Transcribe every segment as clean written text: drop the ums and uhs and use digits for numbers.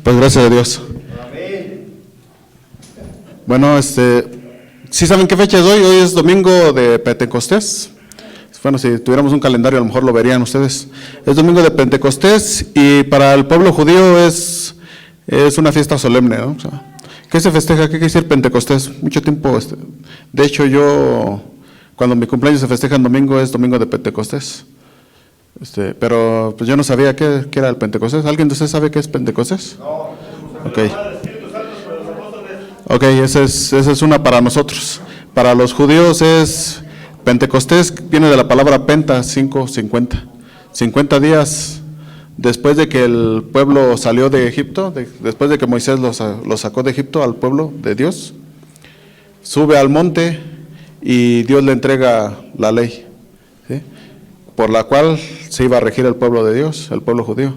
Pues gracias a Dios. Bueno, ¿sí saben qué fecha es hoy? Hoy es domingo de Pentecostés. Bueno, si tuviéramos un calendario a lo mejor lo verían ustedes. Es domingo de Pentecostés y para el pueblo judío es una fiesta solemne, ¿no? O sea, ¿qué se festeja? ¿Qué quiere decir Pentecostés? Mucho tiempo, de hecho yo, cuando mi cumpleaños se festeja en domingo, es domingo de Pentecostés. Pero pues yo no sabía qué era el Pentecostés. ¿Alguien de ustedes sabe qué es Pentecostés? No. Ok, esa es una para nosotros. Para los judíos es Pentecostés, viene de la palabra penta, 50. 50 días después de que el pueblo salió de Egipto, después de que Moisés lo sacó de Egipto al pueblo de Dios, sube al monte y Dios le entrega la ley, ¿sí?, por la cual se iba a regir el pueblo de Dios, el pueblo judío.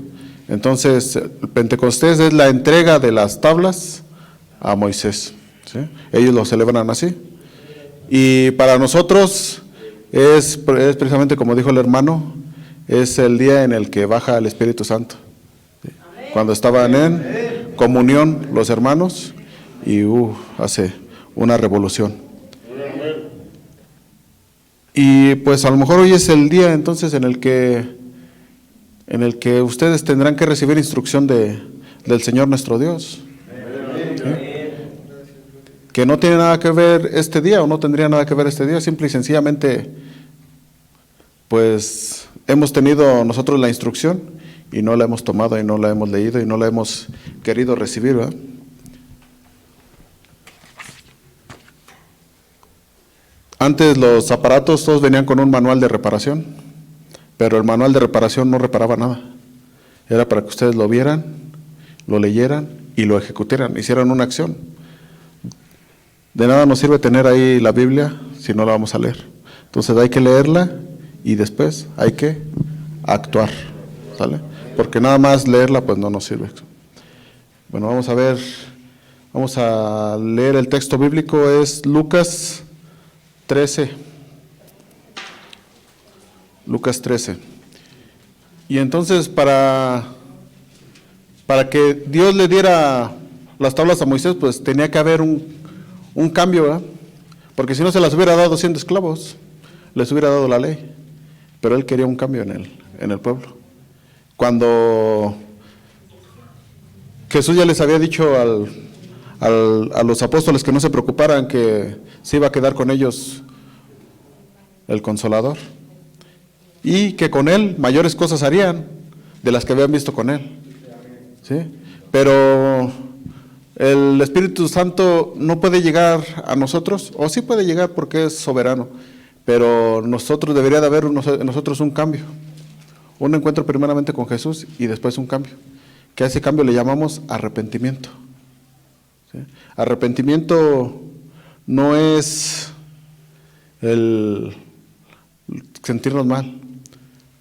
Entonces, el Pentecostés es la entrega de las tablas a Moisés, ¿sí? Ellos lo celebran así. Y para nosotros es precisamente como dijo el hermano, es el día en el que baja el Espíritu Santo, ¿sí? Cuando estaban en comunión los hermanos y hace una revolución. Y pues a lo mejor hoy es el día entonces en el que ustedes tendrán que recibir instrucción del Señor nuestro Dios, ¿sí?, que no tiene nada que ver este día o no tendría nada que ver este día, simple y sencillamente pues hemos tenido nosotros la instrucción y no la hemos tomado y no la hemos leído y no la hemos querido recibir, ¿verdad? Antes los aparatos todos venían con un manual de reparación, pero el manual de reparación no reparaba nada. Era para que ustedes lo vieran, lo leyeran y lo ejecutaran, hicieran una acción. De nada nos sirve tener ahí la Biblia si no la vamos a leer. Entonces hay que leerla y después hay que actuar, ¿sale? Porque nada más leerla pues no nos sirve. Bueno, vamos a leer el texto bíblico, es Lucas 13. Lucas 13. Y entonces para que Dios le diera las tablas a Moisés, pues tenía que haber un cambio, ¿verdad? Porque si no se las hubiera dado siendo esclavos, les hubiera dado la ley. Pero él quería un cambio en el pueblo. Cuando Jesús ya les había dicho a los apóstoles que no se preocuparan, que se iba a quedar con ellos el Consolador y que con él mayores cosas harían de las que habían visto con él, ¿sí? Pero el Espíritu Santo no puede llegar a nosotros, o sí puede llegar porque es soberano, pero debería de haber en nosotros un cambio, un encuentro primeramente con Jesús y después un cambio, que a ese cambio le llamamos arrepentimiento, ¿sí? Arrepentimiento no es el sentirnos mal.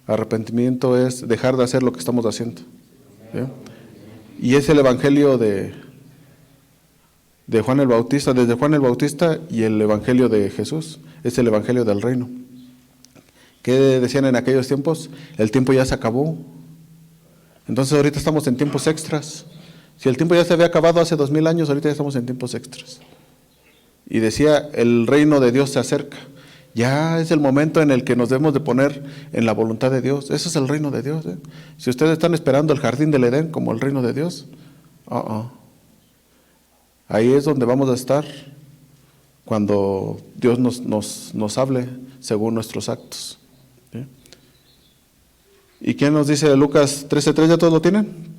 Arrepentimiento es dejar de hacer lo que estamos haciendo, ¿sí? Y es el evangelio de Juan el Bautista, desde Juan el Bautista y el evangelio de Jesús, es el evangelio del reino. ¿Qué decían en aquellos tiempos? El tiempo ya se acabó. Entonces ahorita estamos en tiempos extras. Si el tiempo ya se había acabado hace 2000 años, ahorita ya estamos en tiempos extras. Y decía, el reino de Dios se acerca. Ya es el momento en el que nos debemos de poner en la voluntad de Dios. Eso es el reino de Dios, ¿eh? Si ustedes están esperando el jardín del Edén como el reino de Dios, ahí es donde vamos a estar cuando Dios nos hable según nuestros actos, ¿sí? ¿Y quién nos dice Lucas 13:3? ¿Ya todos lo tienen?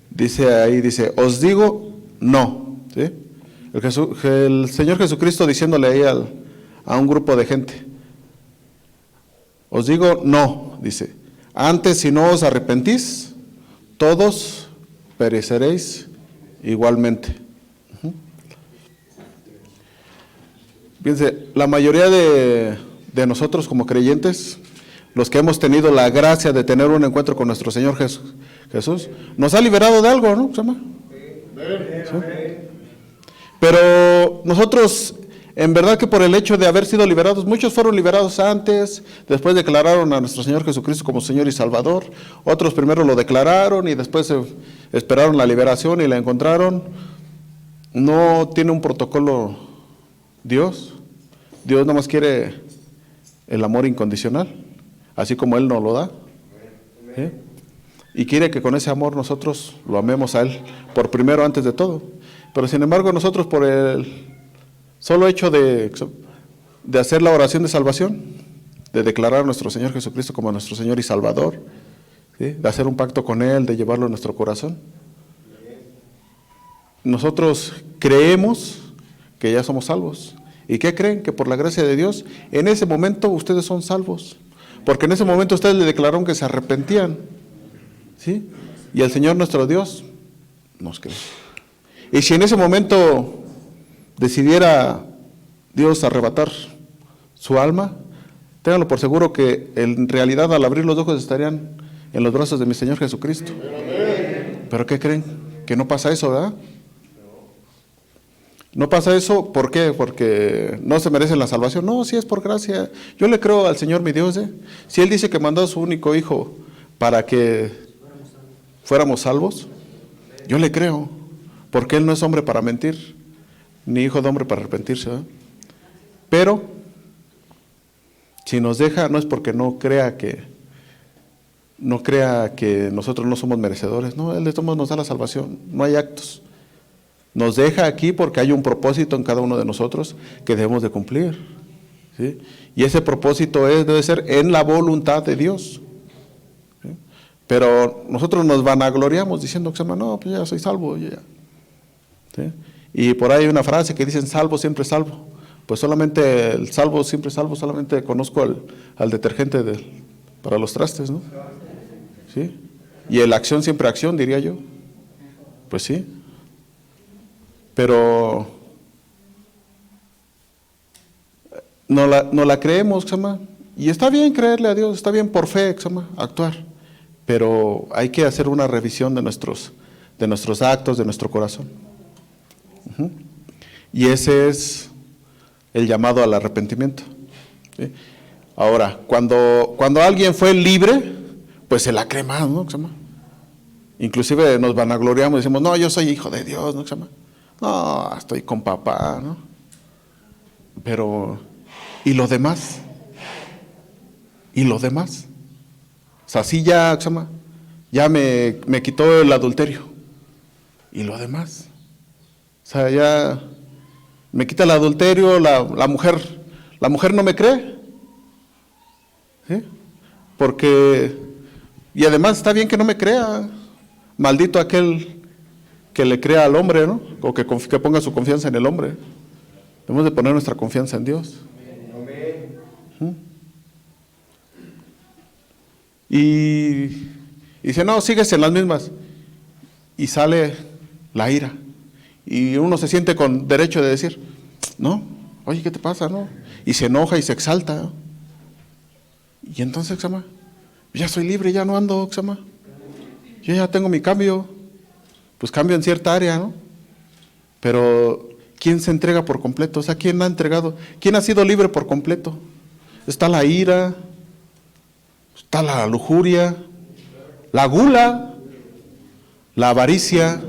Dice, os digo no, ¿sí? El Señor Jesucristo diciéndole ahí a un grupo de gente, os digo no, dice, antes si no os arrepentís, todos pereceréis igualmente. Fíjense, la mayoría de nosotros como creyentes, los que hemos tenido la gracia de tener un encuentro con nuestro Señor Jesús, nos ha liberado de algo, ¿no? ¿Sí? Pero nosotros, en verdad que por el hecho de haber sido liberados, muchos fueron liberados antes, después declararon a nuestro Señor Jesucristo como Señor y Salvador, otros primero lo declararon y después esperaron la liberación y la encontraron. No tiene un protocolo Dios. Dios nada más quiere el amor incondicional, así como Él nos lo da. ¿Sí? Y quiere que con ese amor nosotros lo amemos a Él por primero antes de todo. Pero sin embargo nosotros por el solo hecho de hacer la oración de salvación, de declarar a nuestro Señor Jesucristo como nuestro Señor y Salvador, ¿sí? De hacer un pacto con Él, de llevarlo en nuestro corazón, nosotros creemos que ya somos salvos. ¿Y qué creen? Que por la gracia de Dios, en ese momento ustedes son salvos. Porque en ese momento ustedes le declararon que se arrepentían, ¿sí? Y el Señor nuestro Dios nos cree. Y si en ese momento decidiera Dios arrebatar su alma, ténganlo por seguro que en realidad al abrir los ojos estarían en los brazos de mi Señor Jesucristo. ¿Pero qué creen? Que no pasa eso, ¿verdad? No pasa eso, ¿por qué? Porque no se merecen la salvación. No, sí es por gracia. Yo le creo al Señor mi Dios, ¿eh? Si Él dice que mandó a su único Hijo para que fuéramos salvos, yo le creo, porque Él no es hombre para mentir, ni hijo de hombre para arrepentirse, ¿verdad? Pero, si nos deja, no es porque no crea que nosotros no somos merecedores. No, Él de todos modos nos da la salvación, no hay actos. Nos deja aquí porque hay un propósito en cada uno de nosotros que debemos de cumplir, ¿sí? Y ese propósito debe ser en la voluntad de Dios, ¿sí? Pero nosotros nos vanagloriamos diciendo que no, pues ya soy salvo, ya. ¿Sí? Y por ahí hay una frase que dicen salvo, siempre salvo. Pues solamente el salvo, siempre salvo, solamente conozco al detergente para los trastes, ¿no? ¿Sí? Y el acción, siempre acción, diría yo. Pues sí. Pero no la creemos, y está bien creerle a Dios, está bien por fe, actuar, pero hay que hacer una revisión de nuestros actos, de nuestro corazón. Y ese es el llamado al arrepentimiento, ¿sí? Ahora, cuando alguien fue libre, pues se la cree más, ¿no? Inclusive nos vanagloriamos y decimos, no, yo soy hijo de Dios, ¿no? No, estoy con papá, ¿no? Pero, ¿y lo demás? ¿Y lo demás? O sea, sí ya me quitó el adulterio. ¿Y lo demás? O sea, ya me quita el adulterio, la mujer no me cree, ¿sí? Porque, y además está bien que no me crea, maldito aquel que le crea al hombre, ¿no? O que ponga su confianza en el hombre. Debemos de poner nuestra confianza en Dios. Y dice, no, síguese en las mismas. Y sale la ira. Y uno se siente con derecho de decir, no, oye, ¿qué te pasa? ¿No? Y se enoja y se exalta, ¿no? Y entonces, ya soy libre, ya no ando, yo ya tengo mi cambio. Pues cambio en cierta área, ¿no? Pero ¿quién se entrega por completo? O sea, ¿quién ha entregado? ¿Quién ha sido libre por completo? Está la ira, está la lujuria, la gula, la avaricia,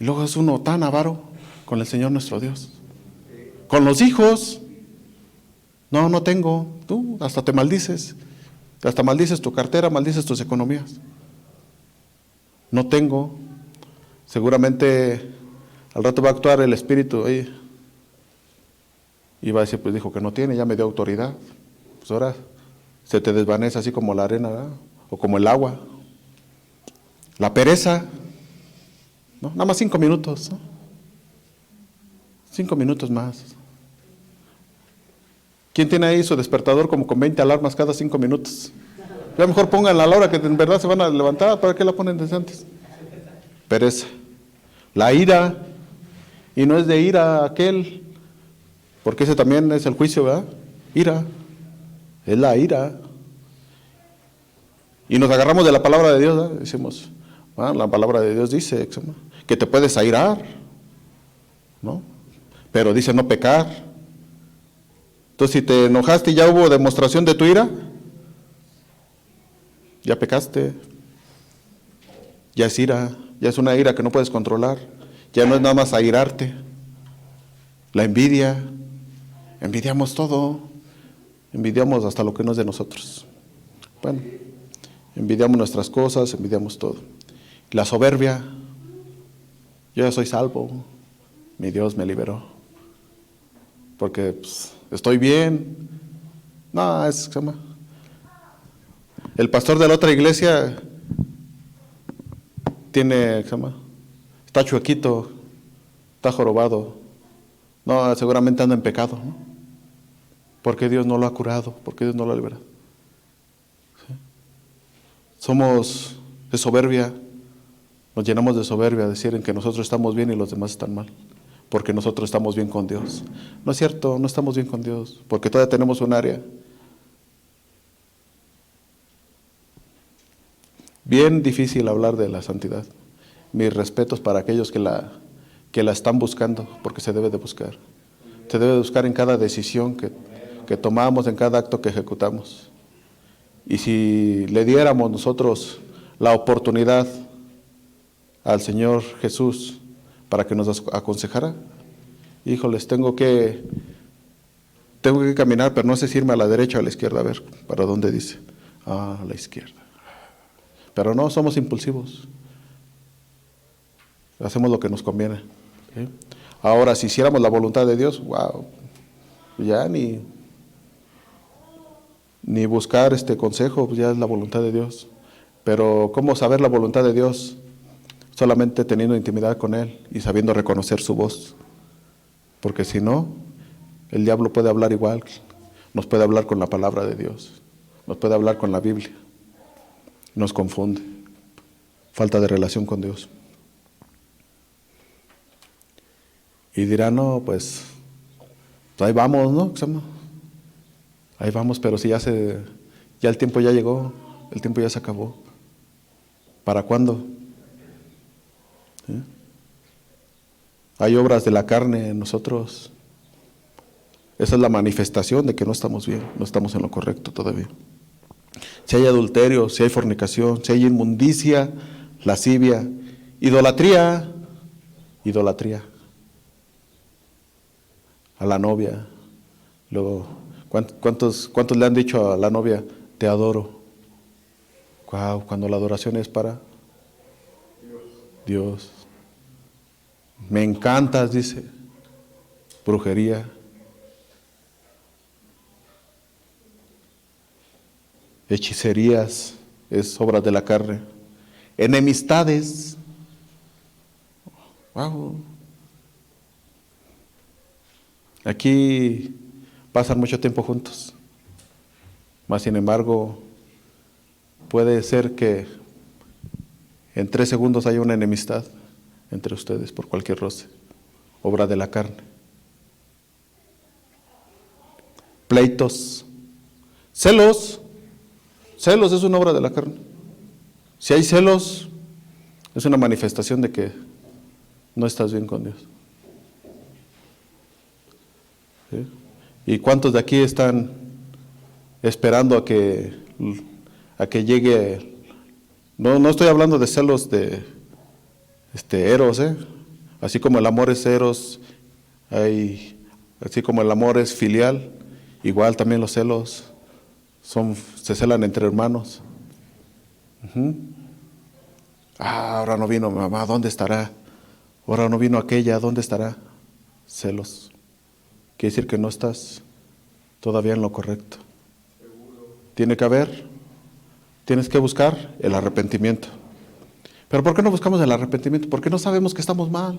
y luego es uno tan avaro con el Señor nuestro Dios. Con los hijos, no tengo, tú hasta te maldices, hasta maldices tu cartera, maldices tus economías. No tengo, seguramente al rato va a actuar el Espíritu ahí y va a decir, pues dijo que no tiene, ya me dio autoridad. Pues ahora se te desvanece así como la arena, ¿verdad? O como el agua. La pereza, ¿no? Nada más 5 minutos, ¿no? 5 minutos más. ¿Quién tiene ahí su despertador como con 20 alarmas cada 5 minutos? Ya mejor pónganla a la hora que en verdad se van a levantar. ¿Para qué la ponen desde antes? Pereza. La ira. Y no es de ira aquel, porque ese también es el juicio, ¿verdad? Ira. Es la ira. Y nos agarramos de la palabra de Dios, ¿verdad? Decimos, la palabra de Dios dice que te puedes airar, ¿no? Pero dice no pecar. Entonces, si te enojaste y ya hubo demostración de tu ira, ya pecaste. ya es ira, ya es una ira que no puedes controlar, ya no es nada más airarte. La envidia, envidiamos todo, envidiamos hasta lo que no es de nosotros. Bueno, envidiamos nuestras cosas, envidiamos todo. La soberbia, yo ya soy salvo, mi Dios me liberó, porque pues, estoy bien. No, es, ¿cómo se llama? El pastor de la otra iglesia tiene, ¿cómo se llama? Está chuequito, está jorobado. No, seguramente anda en pecado, ¿no? Porque Dios no lo ha curado, porque Dios no lo ha liberado. ¿Sí? Somos de soberbia, nos llenamos de soberbia, decir en que nosotros estamos bien y los demás están mal, porque nosotros estamos bien con Dios. No es cierto, no estamos bien con Dios, porque todavía tenemos un área bien difícil hablar de la santidad. Mis respetos para aquellos que la están buscando, porque se debe de buscar. Se debe de buscar en cada decisión que tomamos, en cada acto que ejecutamos. Y si le diéramos nosotros la oportunidad al Señor Jesús para que nos aconsejara, híjoles, tengo que caminar, pero no sé si irme a la derecha o a la izquierda, a ver, ¿para dónde dice? Ah, a la izquierda. Pero no, somos impulsivos. Hacemos lo que nos conviene. ¿Sí? Ahora, si hiciéramos la voluntad de Dios, wow, ya ni buscar consejo, pues ya es la voluntad de Dios. Pero ¿cómo saber la voluntad de Dios? Solamente teniendo intimidad con Él y sabiendo reconocer su voz. Porque si no, el diablo puede hablar igual, nos puede hablar con la palabra de Dios, nos puede hablar con la Biblia, nos confunde, falta de relación con Dios. Y dirá, no, pues ahí vamos, ¿no? Ahí vamos, pero si ya el tiempo ya llegó, el tiempo ya se acabó. ¿Para cuándo? ¿Sí? Hay obras de la carne en nosotros. Esa es la manifestación de que no estamos bien, no estamos en lo correcto todavía. Si hay adulterio, si hay fornicación, si hay inmundicia, lascivia, idolatría, a la novia. Luego, ¿cuántos le han dicho a la novia, te adoro? Wow, cuando la adoración es para Dios. Me encantas, dice. Brujería. Hechicerías, es obra de la carne. Enemistades. Wow. Aquí pasan mucho tiempo juntos. Mas sin embargo, puede ser que en 3 segundos haya una enemistad entre ustedes por cualquier roce. Obra de la carne. Pleitos. Celos. Celos es una obra de la carne. Si hay celos, es una manifestación de que no estás bien con Dios. ¿Sí? ¿Y cuántos de aquí están esperando a que llegue? No estoy hablando de celos de eros, así como el amor es eros, así como el amor es filial, igual también los celos se celan entre hermanos. Ahora no vino mi mamá, ¿dónde estará? Ahora no vino aquella, ¿dónde estará? Celos. Quiere decir que no estás todavía en lo correcto. Tiene que haber, tienes que buscar el arrepentimiento. ¿Pero por qué no buscamos el arrepentimiento? Porque no sabemos que estamos mal.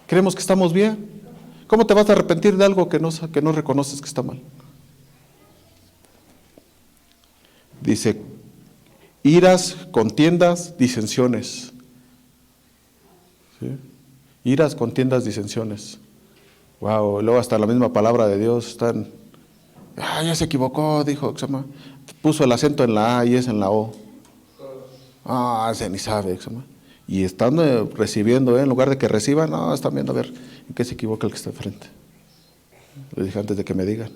Creemos que estamos bien. ¿Cómo te vas a arrepentir de algo que no reconoces que está mal? Dice, iras, contiendas, disensiones. ¿Sí? Iras, contiendas, disensiones. Wow, luego hasta la misma palabra de Dios están, ya se equivocó, dijo, puso el acento en la A y es en la O. Se ni sabe, y están recibiendo, en lugar de que reciban, están viendo a ver en qué se equivoca el que está enfrente. Les dije antes de que me digan.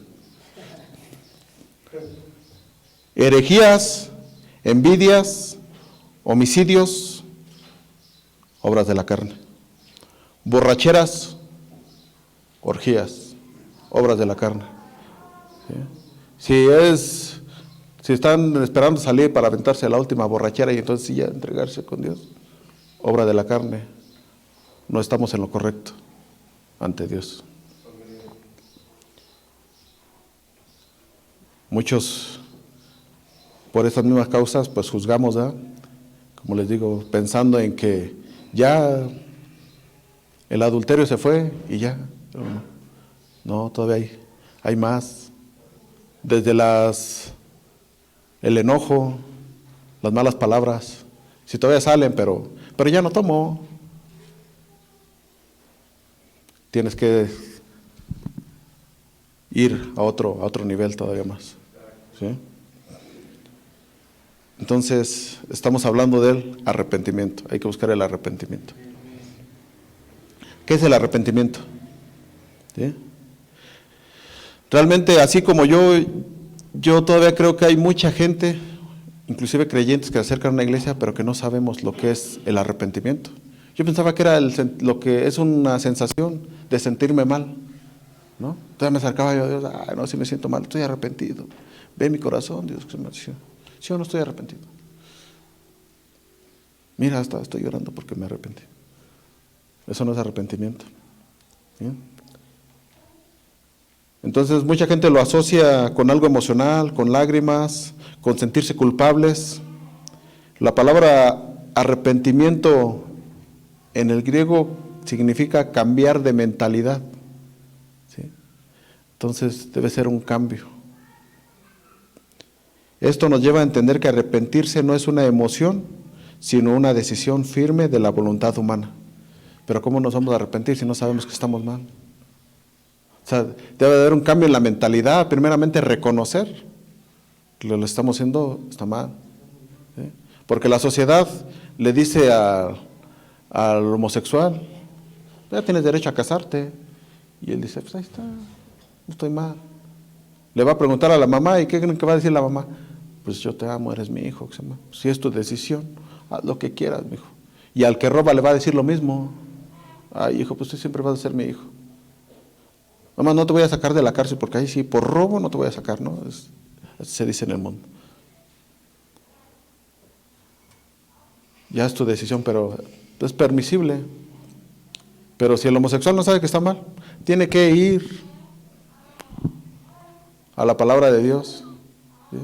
Herejías, envidias, homicidios, obras de la carne. Borracheras, orgías, obras de la carne. ¿Sí? Si están esperando salir para aventarse la última borrachera y entonces sí ya entregarse con Dios, obra de la carne, no estamos en lo correcto ante Dios. Muchos, por estas mismas causas, pues juzgamos, ¿verdad? Como les digo, pensando en que ya el adulterio se fue y ya. No, todavía hay más. Desde el enojo, las malas palabras, si todavía salen, pero ya no tomo. Tienes que ir a otro nivel todavía más. ¿Sí? Entonces, estamos hablando del arrepentimiento. Hay que buscar el arrepentimiento. ¿Qué es el arrepentimiento? ¿Sí? Realmente, así como yo todavía creo que hay mucha gente, inclusive creyentes, que se acercan a una iglesia, pero que no sabemos lo que es el arrepentimiento. Yo pensaba que era lo que es una sensación de sentirme mal, ¿no? Entonces me acercaba yo a Dios, no, si me siento mal, estoy arrepentido. Ve mi corazón, Dios, que se me dice, sí o no estoy arrepentido. Mira, hasta estoy llorando porque me arrepentí. Eso no es arrepentimiento. ¿Bien? Entonces mucha gente lo asocia con algo emocional, con lágrimas, con sentirse culpables. La palabra arrepentimiento en el griego significa cambiar de mentalidad. ¿Sí? Entonces debe ser un cambio. Esto nos lleva a entender que arrepentirse no es una emoción, sino una decisión firme de la voluntad humana. Pero ¿cómo nos vamos a arrepentir si no sabemos que estamos mal? O sea, debe haber un cambio en la mentalidad, primeramente reconocer que lo estamos haciendo está mal. ¿Sí? Porque la sociedad le dice al homosexual, ya tienes derecho a casarte. Y él dice, pues ahí está, no estoy mal. Le va a preguntar a la mamá, ¿y qué creen que va a decir la mamá? Pues yo te amo, eres mi hijo. Si es tu decisión, haz lo que quieras, mi hijo. Y al que roba le va a decir lo mismo. Ay, hijo, pues tú siempre vas a ser mi hijo. Mamá, no te voy a sacar de la cárcel porque ahí sí, por robo no te voy a sacar, ¿no? Se dice en el mundo. Ya es tu decisión, pero es permisible. Pero si el homosexual no sabe que está mal, tiene que ir a la palabra de Dios. ¿Sí?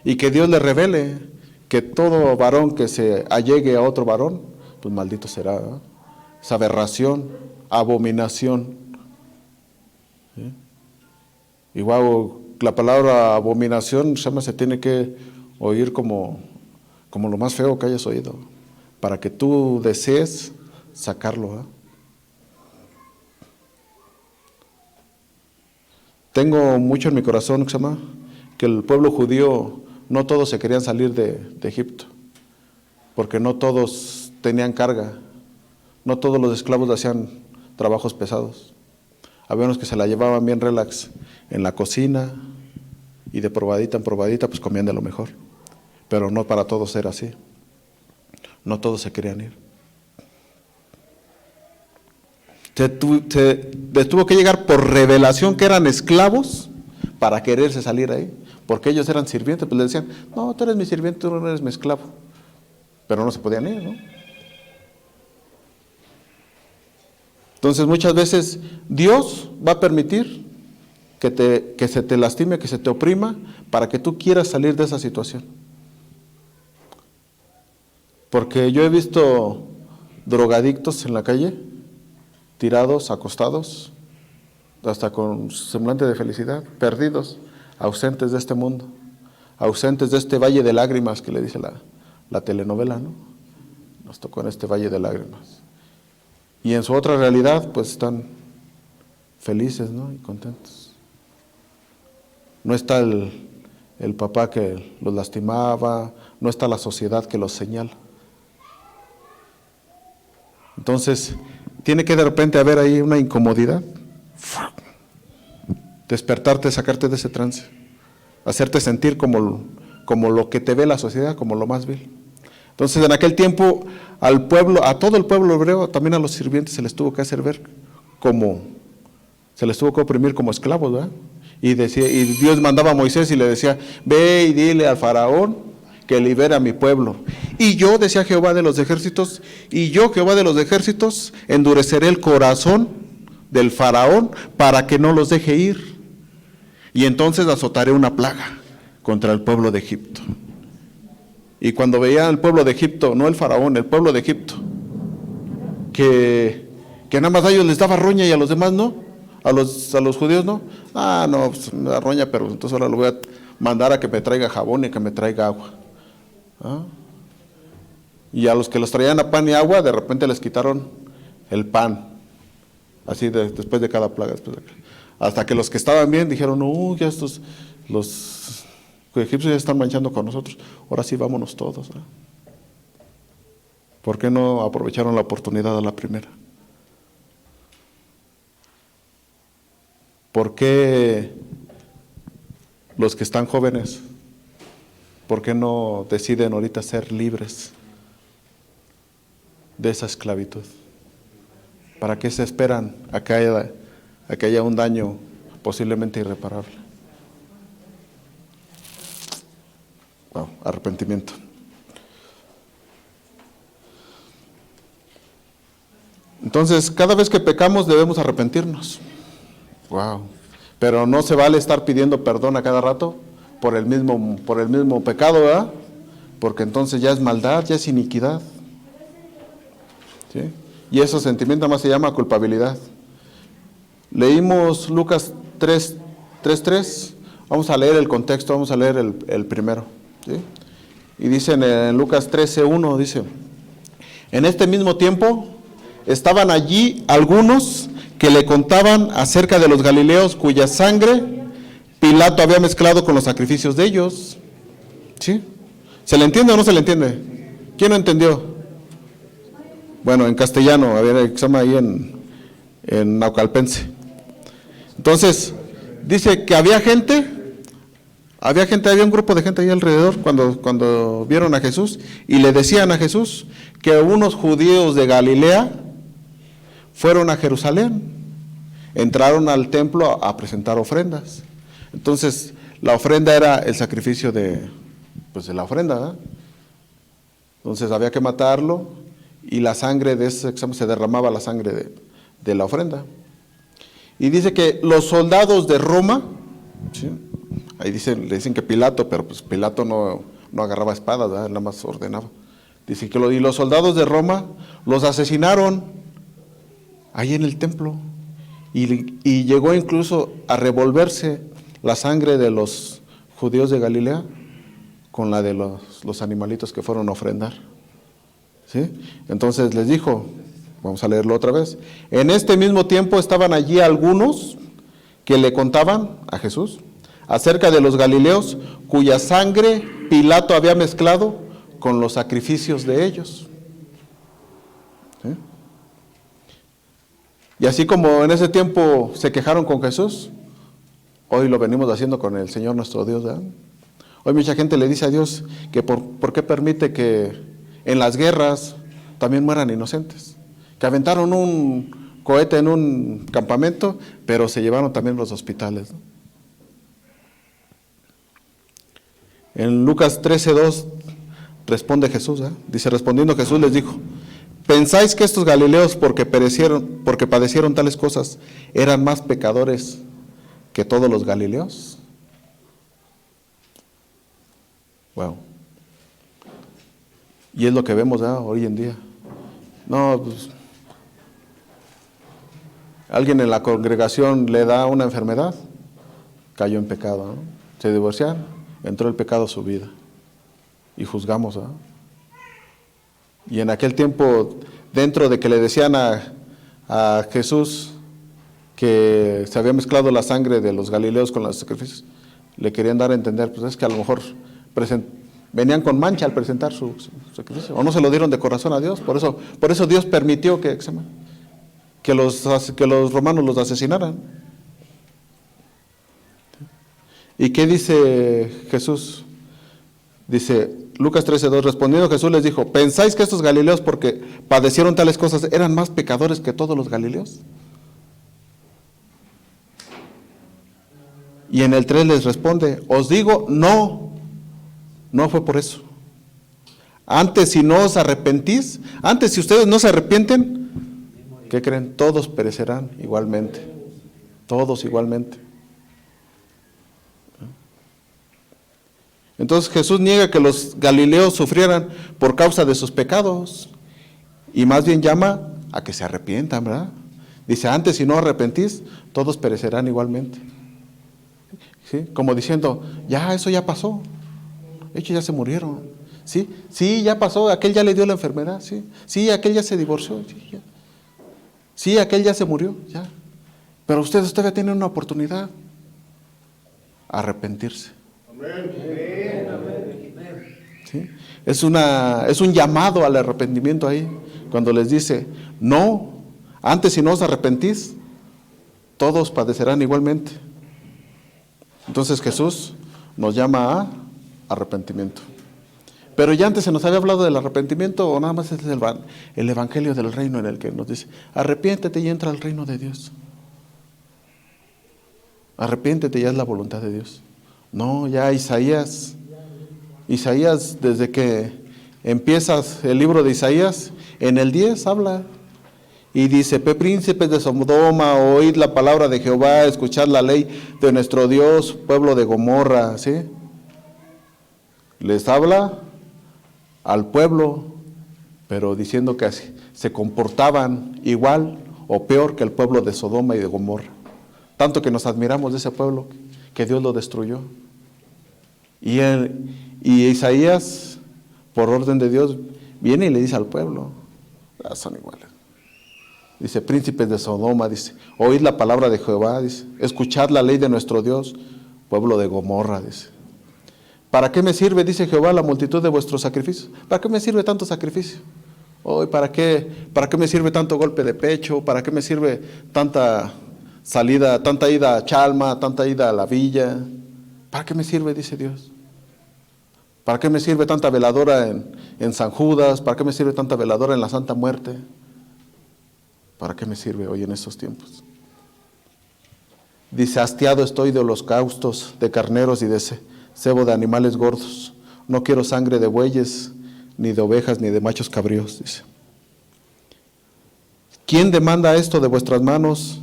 Y que Dios le revele que todo varón que se allegue a otro varón, pues maldito será, ¿verdad? Es aberración, abominación. ¿Sí? Igual la palabra abominación se tiene que oír como lo más feo que hayas oído, para que tú desees sacarlo. Tengo mucho en mi corazón que el pueblo judío, no todos se querían salir de Egipto, porque no todos tenían carga, no todos los esclavos hacían trabajos pesados. Había unos que se la llevaban bien relax en la cocina y de probadita en probadita pues comían de lo mejor. Pero no para todos era así. No todos se querían ir. Les tuvo que llegar por revelación que eran esclavos para quererse salir ahí. Porque ellos eran sirvientes, pues le decían, no, tú eres mi sirviente, tú no eres mi esclavo. Pero no se podían ir, ¿no? Entonces muchas veces Dios va a permitir que se te lastime, que se te oprima, para que tú quieras salir de esa situación. Porque yo he visto drogadictos en la calle, tirados, acostados, hasta con semblante de felicidad, perdidos, ausentes de este mundo, ausentes de este valle de lágrimas que le dice la telenovela, ¿no? Nos tocó en este valle de lágrimas. Y en su otra realidad, pues están felices, ¿no? Y contentos. No está el papá que los lastimaba, no está la sociedad que los señala. Entonces, tiene que de repente haber ahí una incomodidad. Despertarte, sacarte de ese trance. Hacerte sentir como lo que te ve la sociedad, como lo más vil. Entonces, en aquel tiempo, al pueblo, a todo el pueblo hebreo, también a los sirvientes se les tuvo que hacer ver como, se les tuvo que oprimir como esclavos, ¿verdad? Y Dios mandaba a Moisés y le decía, ve y dile al faraón que libere a mi pueblo. Y yo, decía Jehová de los ejércitos, y yo, Jehová de los ejércitos, endureceré el corazón del faraón para que no los deje ir. Y entonces azotaré una plaga contra el pueblo de Egipto. Y cuando veían al pueblo de Egipto, no el faraón, el pueblo de Egipto, que nada más a ellos les daba roña y a los demás no, a los judíos no, no, pues me da roña, pero entonces ahora lo voy a mandar a que me traiga jabón y que me traiga agua. Y a los que los traían a pan y agua, de repente les quitaron el pan, así después de cada plaga, hasta que los que estaban bien dijeron, ya los egipcios ya están manchando con nosotros, ahora sí vámonos todos. ¿Por qué no aprovecharon la oportunidad a la primera? ¿Por qué los que están jóvenes, por qué no deciden ahorita ser libres de esa esclavitud? ¿Para qué se esperan a que haya un daño posiblemente irreparable? Arrepentimiento. Entonces, cada vez que pecamos debemos arrepentirnos. Pero no se vale estar pidiendo perdón a cada rato por el mismo pecado, ¿verdad? Porque entonces ya es maldad, ya es iniquidad. ¿Sí? Y ese sentimiento más se llama culpabilidad. Leímos Lucas 3:3. Vamos a leer el contexto, vamos a leer el primero. ¿Sí? Y dice en Lucas 13:1, dice, en este mismo tiempo estaban allí algunos que le contaban acerca de los galileos cuya sangre Pilato había mezclado con los sacrificios de ellos. ¿Sí? ¿Se le entiende o no se le entiende? ¿Quién no entendió? Bueno, en castellano, había el examen ahí en naucalpense. Entonces, dice que había un grupo de gente ahí alrededor cuando vieron a Jesús y le decían a Jesús que unos judíos de Galilea fueron a Jerusalén, entraron al templo a presentar ofrendas. Entonces, la ofrenda era el sacrificio de la ofrenda, ¿verdad? Entonces había que matarlo y la sangre de ese examen se derramaba, la sangre de la ofrenda. Y dice que los soldados de Roma, ¿sí? Ahí le dicen que Pilato, pero pues Pilato no agarraba espadas, ¿verdad? Él nada más ordenaba. Dice que y los soldados de Roma los asesinaron ahí en el templo. Y llegó incluso a revolverse la sangre de los judíos de Galilea con la de los animalitos que fueron a ofrendar. ¿Sí? Entonces les dijo, vamos a leerlo otra vez, en este mismo tiempo estaban allí algunos que le contaban a Jesús acerca de los galileos cuya sangre Pilato había mezclado con los sacrificios de ellos. ¿Sí? Y así como en ese tiempo se quejaron con Jesús, hoy lo venimos haciendo con el Señor nuestro Dios, ¿verdad? Hoy mucha gente le dice a Dios que por qué permite que en las guerras también mueran inocentes, que aventaron un cohete en un campamento, pero se llevaron también los hospitales, ¿no? En Lucas 13:2 responde Jesús, dice, respondiendo Jesús les dijo, ¿pensáis que estos galileos porque padecieron tales cosas eran más pecadores que todos los galileos? Y es lo que vemos hoy en día. Pues, alguien en la congregación le da una enfermedad, cayó en pecado, ¿no? Se divorciaron, entró el pecado a su vida y juzgamos. Y en aquel tiempo, dentro de que le decían a Jesús que se había mezclado la sangre de los galileos con los sacrificios, le querían dar a entender, pues es que a lo mejor venían con mancha al presentar su sacrificio, o no se lo dieron de corazón a Dios, por eso Dios permitió que los romanos los asesinaran. ¿Y qué dice Jesús? Dice, Lucas 13:2, respondiendo Jesús les dijo, ¿pensáis que estos galileos, porque padecieron tales cosas, eran más pecadores que todos los galileos? Y en el 3 les responde, os digo, no fue por eso. Antes, si no os arrepentís, antes si ustedes no se arrepienten, ¿qué creen? Todos perecerán igualmente. Todos igualmente. Entonces Jesús niega que los galileos sufrieran por causa de sus pecados y más bien llama a que se arrepientan, ¿verdad? Dice, antes si no arrepentís, todos perecerán igualmente. ¿Sí? Como diciendo, ya eso ya pasó, ellos ya se murieron, ¿sí? Sí, ya pasó, aquel ya le dio la enfermedad, sí, aquel ya se divorció, sí, aquel ya se murió, ya. Pero ustedes todavía tienen una oportunidad, arrepentirse. ¿Sí? Es un llamado al arrepentimiento ahí, cuando les dice, no, antes si no os arrepentís, todos padecerán igualmente. Entonces Jesús nos llama a arrepentimiento. Pero ya antes se nos había hablado del arrepentimiento, o nada más es el evangelio del reino en el que nos dice, arrepiéntete y entra al reino de Dios. Arrepiéntete, ya es la voluntad de Dios. No, ya Isaías, desde que empiezas el libro de Isaías, en el 10 habla y dice, príncipes de Sodoma, oíd la palabra de Jehová, escuchad la ley de nuestro Dios, pueblo de Gomorra, ¿sí? Les habla al pueblo, pero diciendo que se comportaban igual o peor que el pueblo de Sodoma y de Gomorra. Tanto que nos admiramos de ese pueblo, que Dios lo destruyó. Y Isaías, por orden de Dios, viene y le dice al pueblo, son iguales. Dice, príncipes de Sodoma, dice, oíd la palabra de Jehová, dice, escuchad la ley de nuestro Dios, pueblo de Gomorra, dice. ¿Para qué me sirve, dice Jehová, la multitud de vuestros sacrificios? ¿Para qué me sirve tanto sacrificio? Hoy, ¿para qué me sirve tanto golpe de pecho? ¿Para qué me sirve tanta salida, tanta ida a Chalma, tanta ida a la villa? ¿Para qué me sirve, dice Dios? ¿Para qué me sirve tanta veladora en San Judas? ¿Para qué me sirve tanta veladora en la Santa Muerte? ¿Para qué me sirve hoy en estos tiempos? Dice, hastiado estoy de holocaustos, de carneros y de cebo de animales gordos. No quiero sangre de bueyes, ni de ovejas, ni de machos cabríos, dice. ¿Quién demanda esto de vuestras manos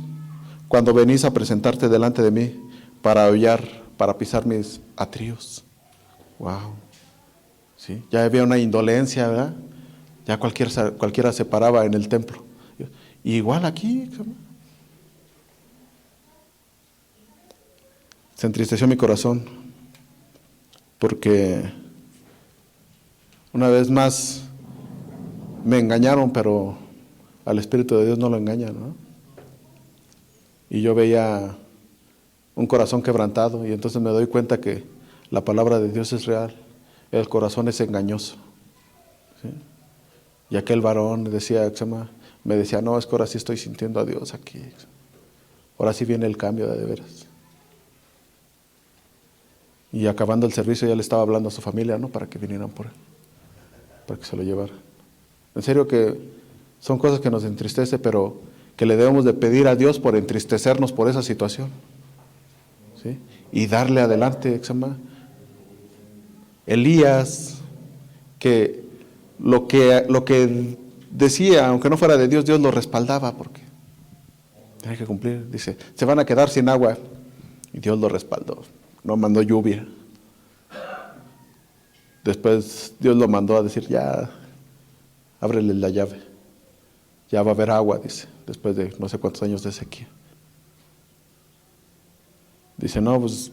cuando venís a presentarte delante de mí para hollar, para pisar mis atrios? Wow. ¿Sí? Ya había una indolencia, ¿verdad? Ya cualquiera se paraba en el templo. Y igual aquí, se entristeció mi corazón, porque una vez más me engañaron, pero al Espíritu de Dios no lo engañan, ¿no? Y yo veía un corazón quebrantado, y entonces me doy cuenta que la palabra de Dios es real, el corazón es engañoso, ¿sí? Y aquel varón me decía, no, es que ahora sí estoy sintiendo a Dios aquí. Ahora sí viene el cambio de veras. Y acabando el servicio ya le estaba hablando a su familia, ¿no? Para que vinieran por él, para que se lo llevaran. En serio que son cosas que nos entristece, pero que le debemos de pedir a Dios por entristecernos por esa situación, ¿sí? Y darle adelante, Elías, que lo que decía, aunque no fuera de Dios, Dios lo respaldaba, porque hay que cumplir. Dice, se van a quedar sin agua, y Dios lo respaldó, no mandó lluvia. Después Dios lo mandó a decir, ya, ábrele la llave, ya va a haber agua, dice, después de no sé cuántos años de sequía. Dice, no, pues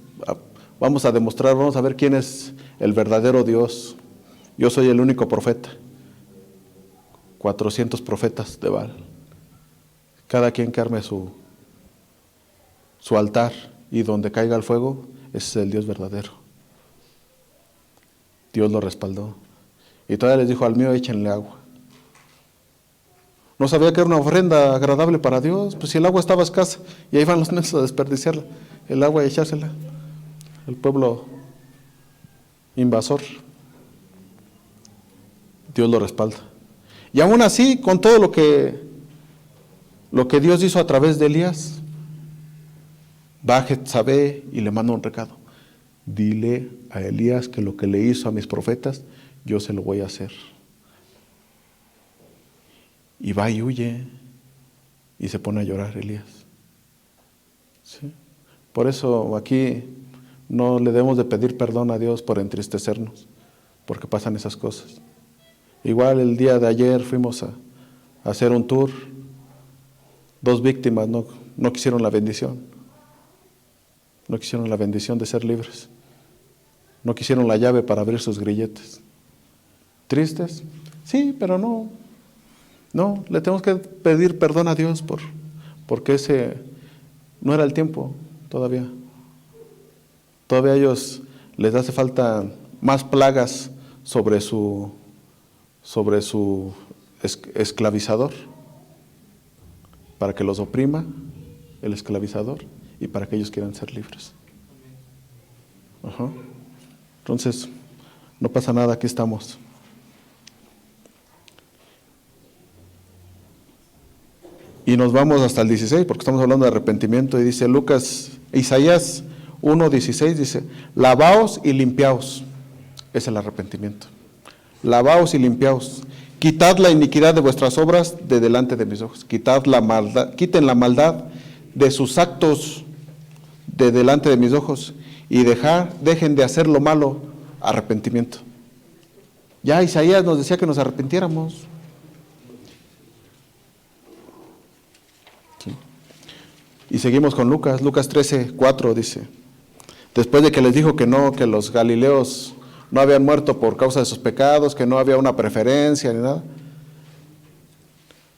vamos a demostrar, vamos a ver quién es el verdadero Dios. Yo soy el único profeta. 400 profetas de Baal. Cada quien que arme su altar, y donde caiga el fuego, ese es el Dios verdadero. Dios lo respaldó. Y todavía les dijo, al mío échenle agua. No sabía que era una ofrenda agradable para Dios, pues si el agua estaba escasa, y ahí van los mensos a desperdiciarla, el agua y echársela. El pueblo invasor. Dios lo respalda. Y aún así, con todo lo que Dios hizo a través de Elías, va a Jezabel y le manda un recado. Dile a Elías que lo que le hizo a mis profetas, yo se lo voy a hacer. Y va y huye y se pone a llorar Elías. ¿Sí? Por eso aquí no le debemos de pedir perdón a Dios por entristecernos, porque pasan esas cosas. Igual el día de ayer fuimos a hacer un tour, 2 víctimas no quisieron la bendición, no quisieron la bendición de ser libres, no quisieron la llave para abrir sus grilletes. ¿Tristes? Sí, pero no, le tenemos que pedir perdón a Dios porque ese no era el tiempo todavía. Todavía a ellos les hace falta más plagas sobre su esclavizador, para que los oprima el esclavizador y para que ellos quieran ser libres. Entonces, no pasa nada, aquí estamos. Y nos vamos hasta el 16, porque estamos hablando de arrepentimiento, y dice Isaías 1:16, dice, lavaos y limpiaos. Es el arrepentimiento. Lavaos y limpiaos. Quitad la iniquidad de vuestras obras de delante de mis ojos. Quitad la maldad, quiten la maldad de sus actos de delante de mis ojos, y dejen de hacer lo malo. Arrepentimiento. Ya Isaías nos decía que nos arrepintiéramos. ¿Sí? Y seguimos con Lucas 13:4 dice, después de que les dijo que los galileos no habían muerto por causa de sus pecados, que no había una preferencia ni nada,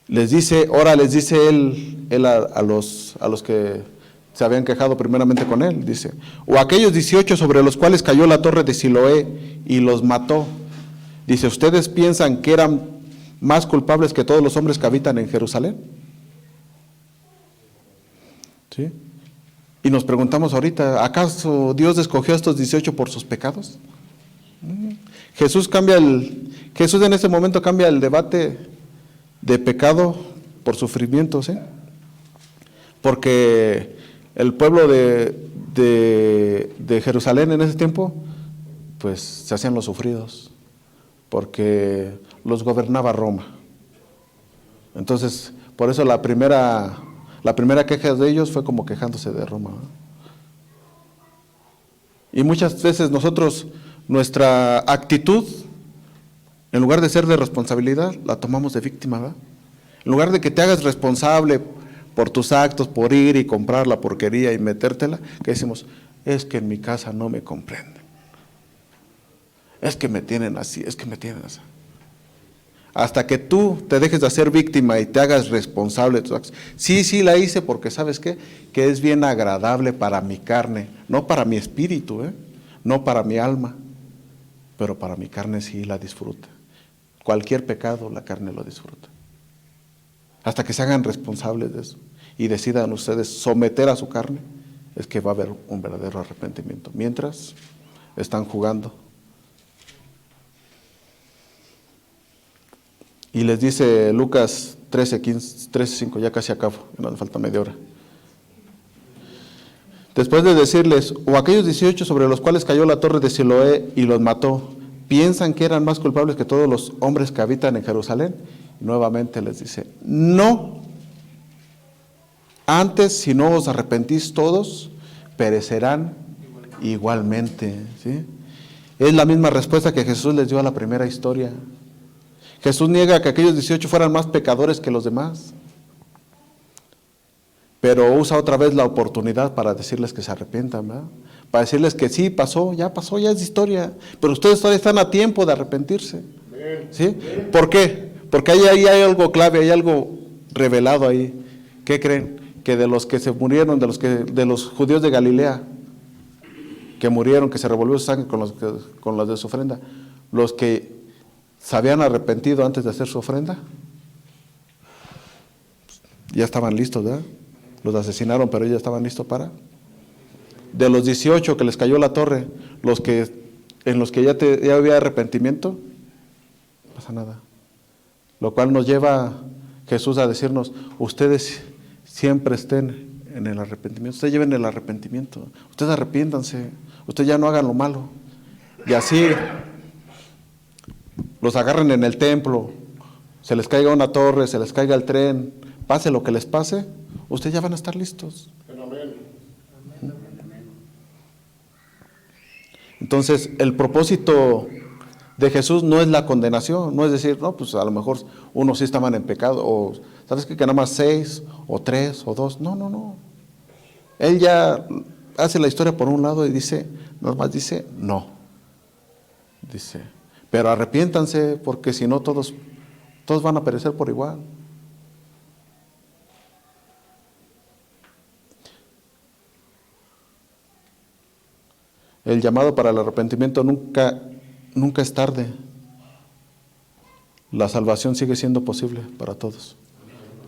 les dice él a los que se habían quejado primeramente con él, dice, o aquellos 18 sobre los cuales cayó la torre de Siloé y los mató. Dice, ¿ustedes piensan que eran más culpables que todos los hombres que habitan en Jerusalén? ¿Sí? Y nos preguntamos ahorita, ¿acaso Dios escogió a estos 18 por sus pecados? Jesús en ese momento cambia el debate de pecado por sufrimiento, ¿sí? Porque el pueblo de Jerusalén en ese tiempo, pues se hacían los sufridos, porque los gobernaba Roma. Entonces, por eso la primera queja de ellos fue como quejándose de Roma, ¿no? Y muchas veces nosotros, nuestra actitud, en lugar de ser de responsabilidad, la tomamos de víctima, ¿verdad? En lugar de que te hagas responsable por tus actos, por ir y comprar la porquería y metértela, ¿qué decimos? Es que en mi casa no me comprenden. Es que me tienen así, es que me tienen así. Hasta que tú te dejes de hacer víctima y te hagas responsable de tus actos. Sí, la hice porque, ¿sabes qué? Que es bien agradable para mi carne, no para mi espíritu, no para mi alma, pero para mi carne sí la disfruta. Cualquier pecado la carne lo disfruta. Hasta que se hagan responsables de eso y decidan ustedes someter a su carne, es que va a haber un verdadero arrepentimiento. Mientras están jugando. Y les dice Lucas 13:5, ya casi acabo, nos falta media hora. Después de decirles, o aquellos 18 sobre los cuales cayó la torre de Siloé y los mató, ¿piensan que eran más culpables que todos los hombres que habitan en Jerusalén? Y nuevamente les dice, no. Antes, si no os arrepentís todos, perecerán igualmente. ¿Sí? Es la misma respuesta que Jesús les dio a la primera historia. Jesús niega que aquellos 18 fueran más pecadores que los demás, pero usa otra vez la oportunidad para decirles que se arrepientan, ¿verdad? Para decirles que sí, pasó, ya es historia, pero ustedes todavía están a tiempo de arrepentirse. ¿Sí? ¿Por qué? Porque ahí hay algo clave, hay algo revelado ahí. ¿Qué creen? Que de los que se murieron, de los judíos de Galilea, que murieron, que se revolvió su sangre con los de su ofrenda, los que se habían arrepentido antes de hacer su ofrenda, ya estaban listos, ¿verdad? Los asesinaron, pero ya estaban listos para. De los 18 que les cayó la torre, en los que ya había arrepentimiento, No pasa nada. Lo cual nos lleva Jesús a decirnos, ustedes siempre estén en el arrepentimiento, ustedes lleven el arrepentimiento, ustedes arrepiéntanse, ustedes ya no hagan lo malo. Y así los agarren en el templo, se les caiga una torre, se les caiga el tren, pase lo que les pase, ustedes ya van a estar listos. Entonces, el propósito de Jesús no es la condenación, no es decir, no, pues a lo mejor unos sí estaban en pecado, o ¿sabes qué? Que nada más 6, o 3, o 2, no. Él ya hace la historia por un lado y dice, nada más dice, no. Dice, pero arrepiéntanse, porque si no todos van a perecer por igual. El llamado para el arrepentimiento nunca es tarde. La salvación sigue siendo posible para todos.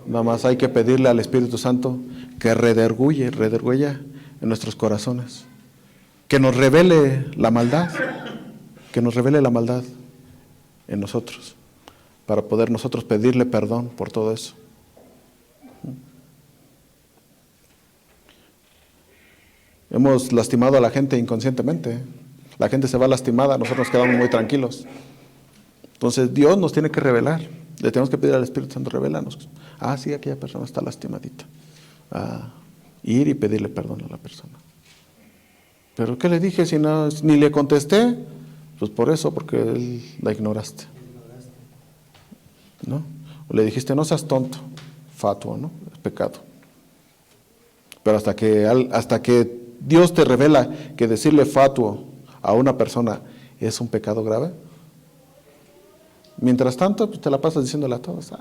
Nada más hay que pedirle al Espíritu Santo que redarguya en nuestros corazones, que nos revele la maldad, en nosotros, para poder nosotros pedirle perdón por todo eso. Hemos lastimado a la gente inconscientemente. La gente se va lastimada, nosotros nos quedamos muy tranquilos. Entonces Dios nos tiene que revelar. Le tenemos que pedir al Espíritu Santo, revélanos. Sí, aquella persona está lastimadita. Ir y pedirle perdón a la persona. ¿Pero qué le dije si no, ni le contesté? Pues por eso, porque él la ignoraste. ¿No? O le dijiste, no seas tonto, fatuo, ¿no? Es pecado. Pero hasta que Dios te revela que decirle fatuo a una persona es un pecado grave, mientras tanto, pues te la pasas diciéndole a todos,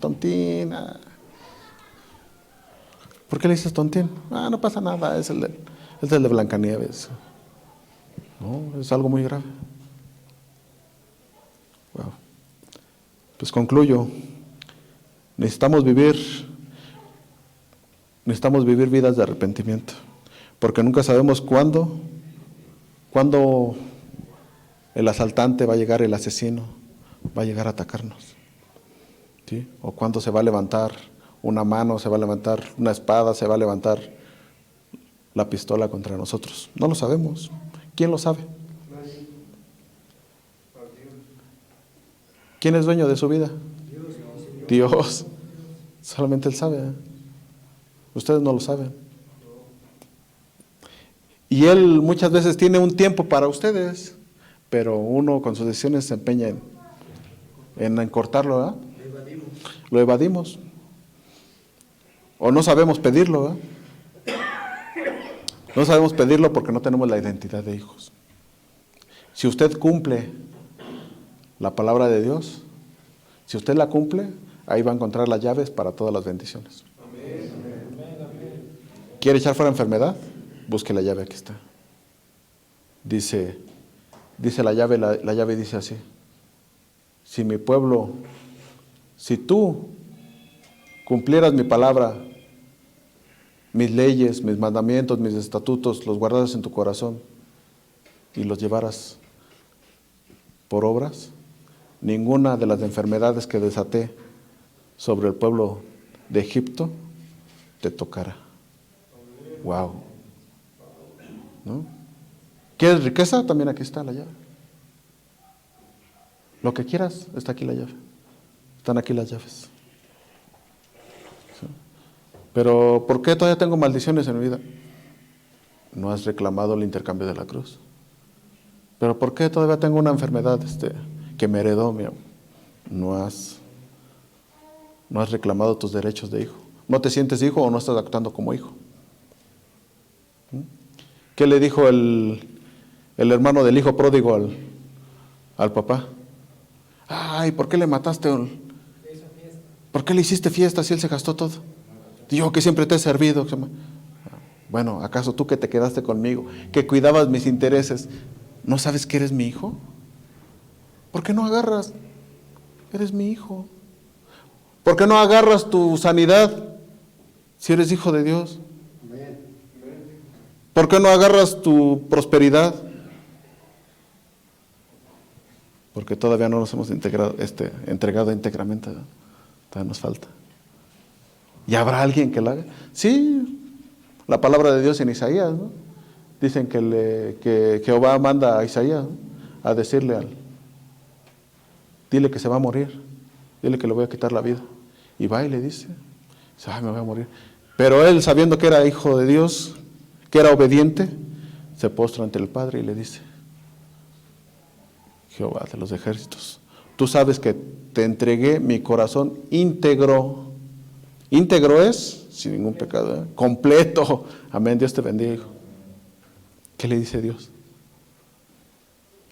tontín. ¿Por qué le dices tontín? No pasa nada, es el de Blancanieves. No, es algo muy grave. Wow. Pues concluyo. Necesitamos vivir vidas de arrepentimiento, porque nunca sabemos cuándo el asaltante va a llegar, el asesino va a llegar a atacarnos, ¿sí? O cuándo se va a levantar una mano, se va a levantar una espada, se va a levantar la pistola contra nosotros. No lo sabemos. ¿Quién lo sabe? ¿Quién es dueño de su vida? Dios. Solamente Él sabe. Ustedes no lo saben. Y Él muchas veces tiene un tiempo para ustedes, pero uno con sus decisiones se empeña en cortarlo, ¿verdad? Lo evadimos. O no sabemos pedirlo, ¿verdad? No sabemos pedirlo porque no tenemos la identidad de hijos. Si usted cumple la palabra de Dios, si usted la cumple, ahí va a encontrar las llaves para todas las bendiciones. ¿Quiere echar fuera enfermedad? Busque la llave, aquí está. Dice la llave dice así: si mi pueblo, si tú cumplieras mi palabra, mis leyes, mis mandamientos, mis estatutos, los guardaras en tu corazón y los llevaras por obras, ninguna de las enfermedades que desaté sobre el pueblo de Egipto te tocará. Wow. ¿No? ¿Quieres riqueza? También aquí está la llave. Lo que quieras, está aquí la llave. Están aquí las llaves. ¿Sí? Pero ¿por qué todavía tengo maldiciones en mi vida? No has reclamado el intercambio de la cruz. Pero ¿por qué todavía tengo una enfermedad que me heredó? No has reclamado tus derechos de hijo. ¿No te sientes hijo o no estás actuando como hijo? ¿Qué le dijo el hermano del hijo pródigo al papá? ¿Por qué le mataste? ¿Por qué le hiciste fiesta si él se gastó todo? Y yo que siempre te he servido. Bueno, ¿acaso tú que te quedaste conmigo, que cuidabas mis intereses, no sabes que eres mi hijo? ¿Por qué no agarras? Eres mi hijo. ¿Por qué no agarras tu sanidad si eres hijo de Dios? ¿Por qué no agarras tu prosperidad? porque todavía no nos hemos entregado íntegramente, ¿verdad? Todavía nos falta. ¿Y habrá alguien que lo haga? Sí, la palabra de Dios en Isaías, ¿no? Dicen que Jehová manda a Isaías, ¿no?, a decirle dile que se va a morir, dile que le voy a quitar la vida. Y va y le dice, me voy a morir. Pero él, sabiendo que era hijo de Dios, que era obediente, se postra ante el Padre y le dice, Jehová de los ejércitos, tú sabes que te entregué mi corazón íntegro. Íntegro es sin ningún pecado, ¿eh? Completo. Amén, Dios te bendiga, hijo. ¿Qué le dice Dios?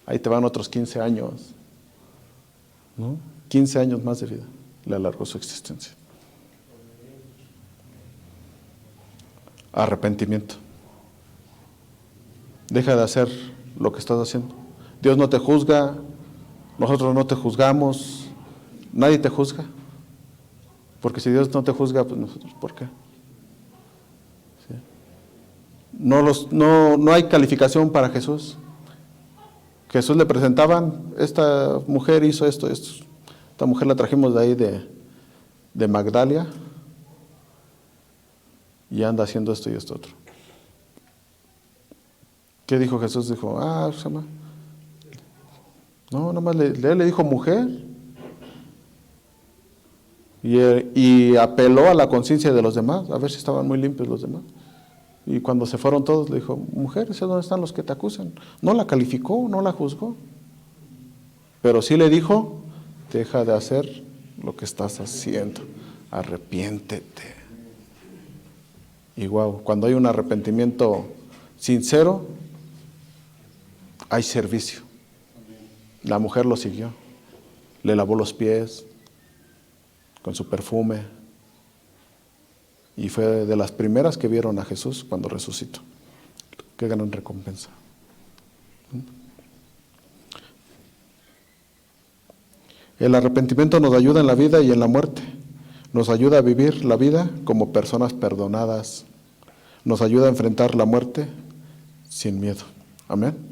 Ahí te van otros 15 años, ¿no? 15 años más de vida, le alargó su existencia. Arrepentimiento. Deja de hacer lo que estás haciendo. Dios no te juzga, nosotros no te juzgamos, nadie te juzga. Porque si Dios no te juzga, pues nosotros, ¿por qué? ¿Sí? No hay calificación para Jesús. Jesús le presentaban, esta mujer hizo esto. Esta mujer la trajimos de ahí de Magdalia y anda haciendo esto y esto otro. ¿Qué dijo Jesús? Dijo, no, nomás le dijo mujer. Y apeló a la conciencia de los demás, a ver si estaban muy limpios los demás. Y cuando se fueron todos, le dijo, mujer, ¿dónde están los que te acusan? No la calificó, no la juzgó. Pero sí le dijo, deja de hacer lo que estás haciendo, arrepiéntete. Y cuando hay un arrepentimiento sincero, hay servicio. La mujer lo siguió, le lavó los pies con su perfume, y fue de las primeras que vieron a Jesús cuando resucitó. Qué gran recompensa. El arrepentimiento nos ayuda en la vida y en la muerte. Nos ayuda a vivir la vida como personas perdonadas. Nos ayuda a enfrentar la muerte sin miedo. Amén.